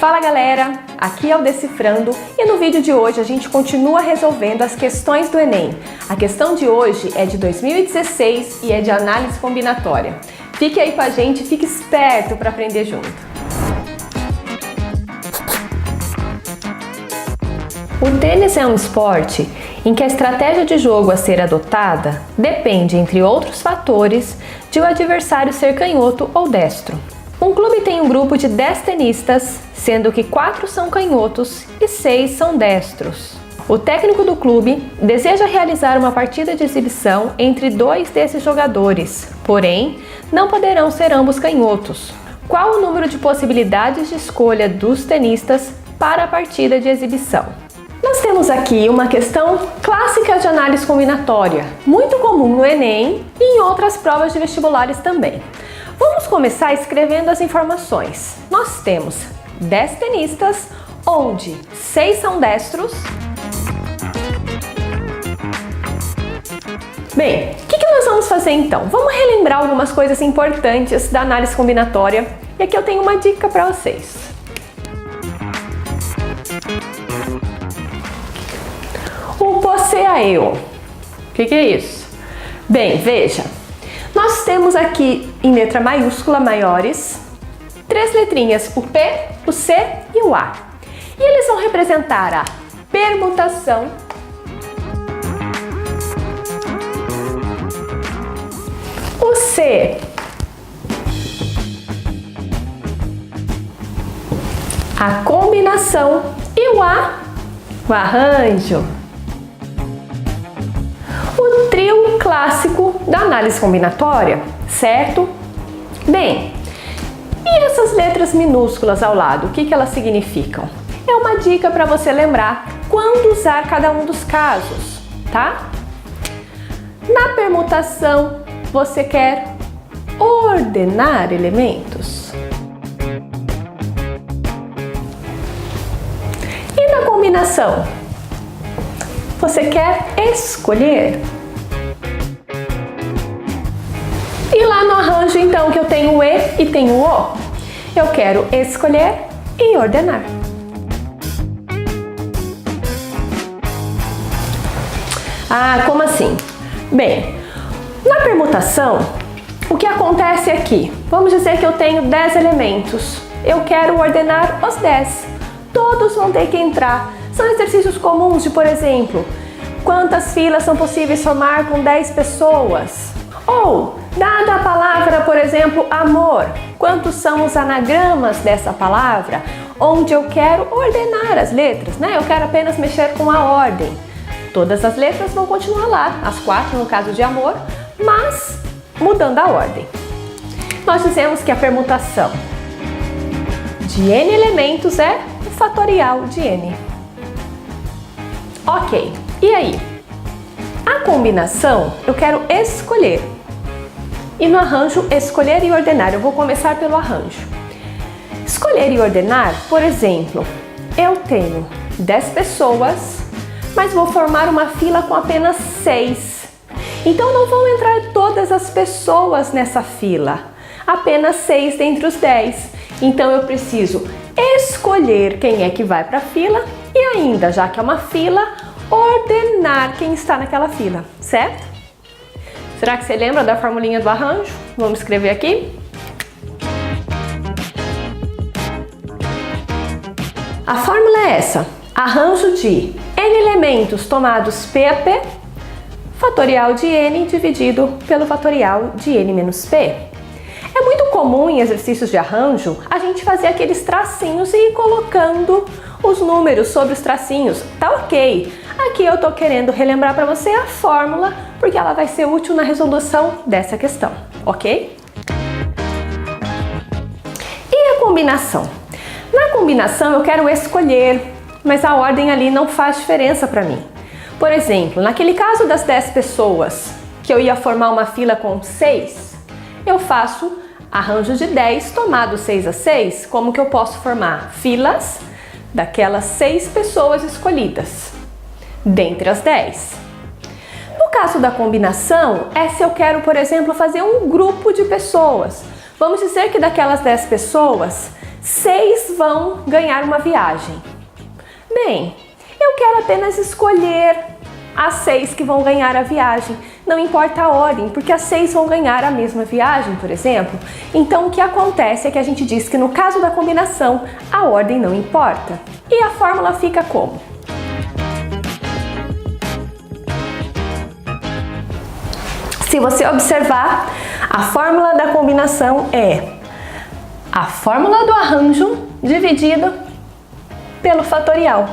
Fala galera, aqui é o Decifrando e no vídeo de hoje a gente continua resolvendo as questões do Enem. A questão de hoje é de 2016 e é de análise combinatória. Fique aí com a gente, fique esperto para aprender junto. O tênis é um esporte em que a estratégia de jogo a ser adotada depende, entre outros fatores, de o adversário ser canhoto ou destro. Um clube tem um grupo de 10 tenistas, sendo que 4 são canhotos e 6 são destros. O técnico do clube deseja realizar uma partida de exibição entre 2 desses jogadores, porém, não poderão ser ambos canhotos. Qual o número de possibilidades de escolha dos tenistas para a partida de exibição? Nós temos aqui uma questão clássica de análise combinatória, muito comum no Enem e em outras provas de vestibulares também. Vamos começar escrevendo as informações. Nós temos 10 tenistas, onde 6 são destros. Bem, o que nós vamos fazer então? Vamos relembrar algumas coisas importantes da análise combinatória e aqui eu tenho uma dica para vocês. O posseaeu. O que é isso? Bem, veja. Nós temos aqui em letra maiúscula maiores 3 letrinhas, o P, o C e o A. E eles vão representar a permutação, o C, a combinação e o A, o arranjo. O trio clássico da análise combinatória, certo? Bem, e essas letras minúsculas ao lado, o que elas significam? É uma dica para você lembrar quando usar cada um dos casos, tá? Na permutação, você quer ordenar elementos. E na combinação, você quer escolher. E lá no arranjo, então, que eu tenho o E e tenho o O, eu quero escolher e ordenar. Ah, como assim? Bem, na permutação, o que acontece aqui? Vamos dizer que eu tenho 10 elementos. Eu quero ordenar os 10. Todos vão ter que entrar. São exercícios comuns de, por exemplo, quantas filas são possíveis formar com 10 pessoas? Ou, dada a palavra, por exemplo, amor, quantos são os anagramas dessa palavra? Onde eu quero ordenar as letras, né? Eu quero apenas mexer com a ordem. Todas as letras vão continuar lá, as 4 no caso de amor, mas mudando a ordem. Nós dizemos que a permutação de n elementos é o fatorial de n. Ok, e aí? A combinação eu quero escolher. E no arranjo, escolher e ordenar. Eu vou começar pelo arranjo. Escolher e ordenar, por exemplo, eu tenho 10 pessoas, mas vou formar uma fila com apenas 6. Então não vão entrar todas as pessoas nessa fila, apenas 6 dentre os 10. Então eu preciso escolher quem é que vai para a fila e ainda, já que é uma fila, ordenar quem está naquela fila, certo? Será que você lembra da formulinha do arranjo? Vamos escrever aqui. A fórmula é essa: arranjo de n elementos tomados P a P, fatorial de n dividido pelo fatorial de n menos P. É muito comum em exercícios de arranjo a gente fazer aqueles tracinhos e ir colocando os números sobre os tracinhos. Tá ok. Aqui eu tô querendo relembrar para você a fórmula, porque ela vai ser útil na resolução dessa questão, ok? E a combinação? Na combinação eu quero escolher, mas a ordem ali não faz diferença para mim. Por exemplo, naquele caso das 10 pessoas, que eu ia formar uma fila com 6, eu faço arranjo de 10 tomado 6 a 6, como que eu posso formar filas daquelas 6 pessoas escolhidas, dentre as 10. No caso da combinação, é se eu quero, por exemplo, fazer um grupo de pessoas. Vamos dizer que daquelas 10 pessoas, 6 vão ganhar uma viagem. Bem, eu quero apenas escolher as 6 que vão ganhar a viagem. Não importa a ordem, porque as 6 vão ganhar a mesma viagem, por exemplo. Então, o que acontece é que a gente diz que no caso da combinação, a ordem não importa. E a fórmula fica como? Se você observar, a fórmula da combinação é a fórmula do arranjo dividido pelo fatorial.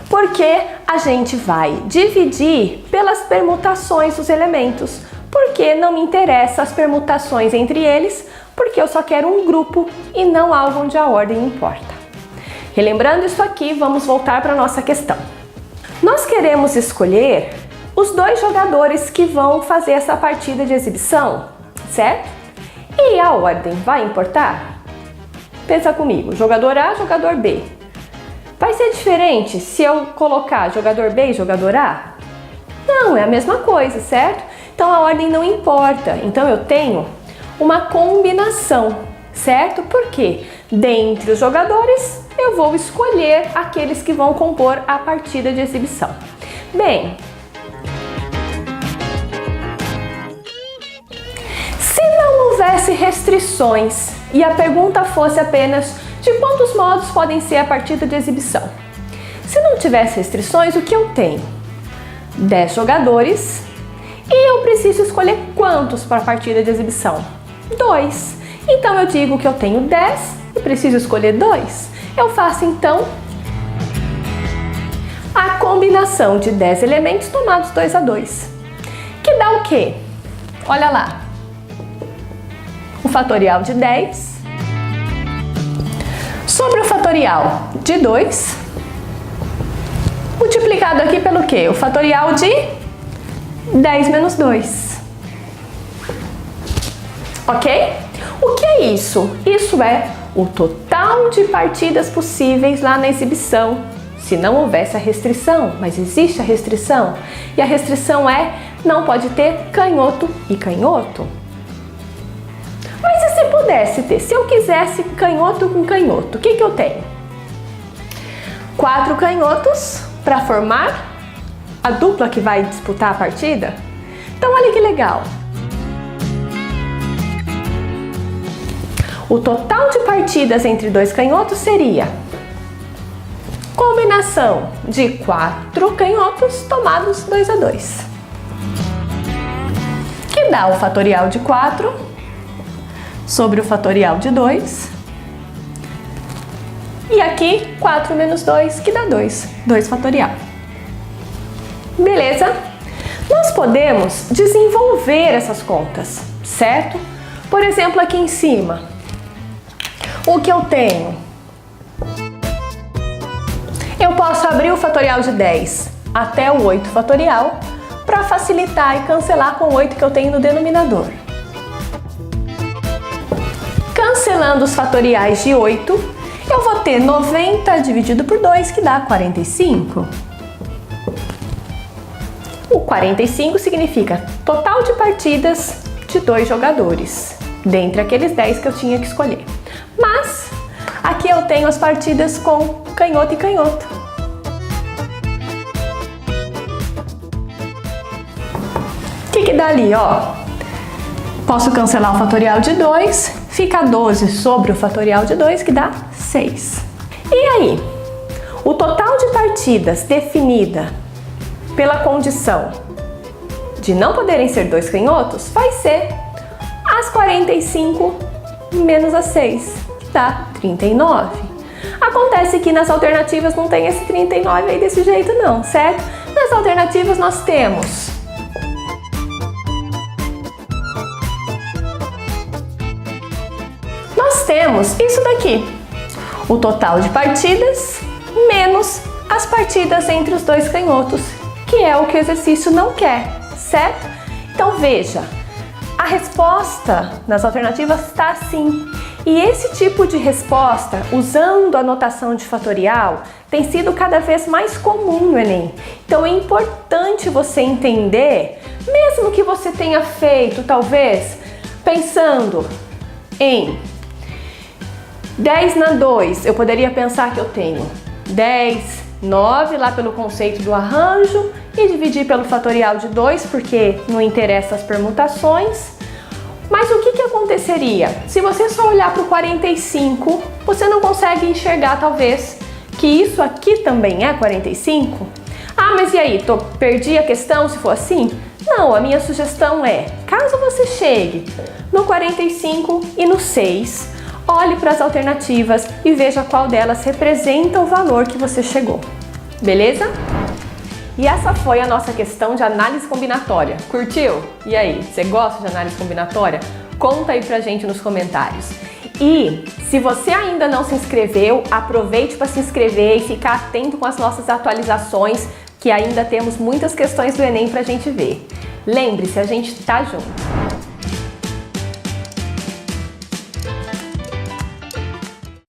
Porque a gente vai dividir pelas permutações dos elementos. Porque não me interessa as permutações entre eles, porque eu só quero um grupo e não algo onde a ordem importa. Relembrando isso aqui, vamos voltar para a nossa questão. Nós queremos escolher os 2 jogadores que vão fazer essa partida de exibição, certo? E a ordem vai importar? Pensa comigo, jogador A, jogador B. Vai ser diferente se eu colocar jogador B e jogador A? Não, é a mesma coisa, certo? Então a ordem não importa. Então eu tenho uma combinação, certo? Porque dentre os jogadores eu vou escolher aqueles que vão compor a partida de exibição. Bem, se não houvesse restrições e a pergunta fosse apenas de quantos modos podem ser a partida de exibição? Se não tivesse restrições, o que eu tenho? 10 jogadores e eu preciso escolher quantos para a partida de exibição? 2. Então eu digo que eu tenho 10 e preciso escolher 2. Eu faço então a combinação de 10 elementos tomados 2 a 2. Que dá o quê? Olha lá. O fatorial de 10 sobre o fatorial de 2, multiplicado aqui pelo quê? O fatorial de 10 menos 2. Ok? O que é isso? Isso é o total de partidas possíveis lá na exibição, se não houvesse a restrição. Mas existe a restrição, e a restrição é não pode ter canhoto e canhoto. Mas e se pudesse ter? Se eu quisesse canhoto com canhoto, o que eu tenho? 4 canhotos para formar a dupla que vai disputar a partida? Então olha que legal. O total de partidas entre 2 canhotos seria combinação de 4 canhotos tomados 2 a 2. Que dá o fatorial de 4 sobre o fatorial de 2. E aqui, 4 menos 2, que dá 2. 2 fatorial. Beleza? Nós podemos desenvolver essas contas, certo? Por exemplo, aqui em cima, o que eu tenho? Eu posso abrir o fatorial de 10 até o 8 fatorial para facilitar e cancelar com o 8 que eu tenho no denominador. Cancelando os fatoriais de 8, eu vou ter 90 dividido por 2, que dá 45. O 45 significa total de partidas de 2 jogadores, dentre aqueles 10 que eu tinha que escolher. Mas, aqui eu tenho as partidas com canhoto e canhoto. O que dá ali, ó? Posso cancelar o fatorial de 2, fica 12 sobre o fatorial de 2, que dá 6. E aí? O total de partidas definida pela condição de não poderem ser 2 canhotos vai ser as 45 menos as 6, que dá 39. Acontece que nas alternativas não tem esse 39 aí desse jeito não, certo? Nas alternativas nós temos isso daqui, o total de partidas menos as partidas entre os 2 canhotos, que é o que o exercício não quer, certo? Então veja, a resposta nas alternativas está assim. E esse tipo de resposta, usando a notação de fatorial, tem sido cada vez mais comum no Enem. Então é importante você entender, mesmo que você tenha feito, talvez, pensando em 10 na 2, eu poderia pensar que eu tenho 10, 9 lá pelo conceito do arranjo e dividir pelo fatorial de 2, porque não interessa as permutações. Mas o que aconteceria? Se você só olhar para o 45, você não consegue enxergar talvez que isso aqui também é 45? Ah, mas e aí? Perdi a questão se for assim? Não, a minha sugestão é, caso você chegue no 45 e no 6, olhe para as alternativas e veja qual delas representa o valor que você chegou. Beleza? E essa foi a nossa questão de análise combinatória. Curtiu? E aí, você gosta de análise combinatória? Conta aí pra gente nos comentários. E se você ainda não se inscreveu, aproveite para se inscrever e ficar atento com as nossas atualizações, que ainda temos muitas questões do Enem pra gente ver. Lembre-se, a gente tá junto.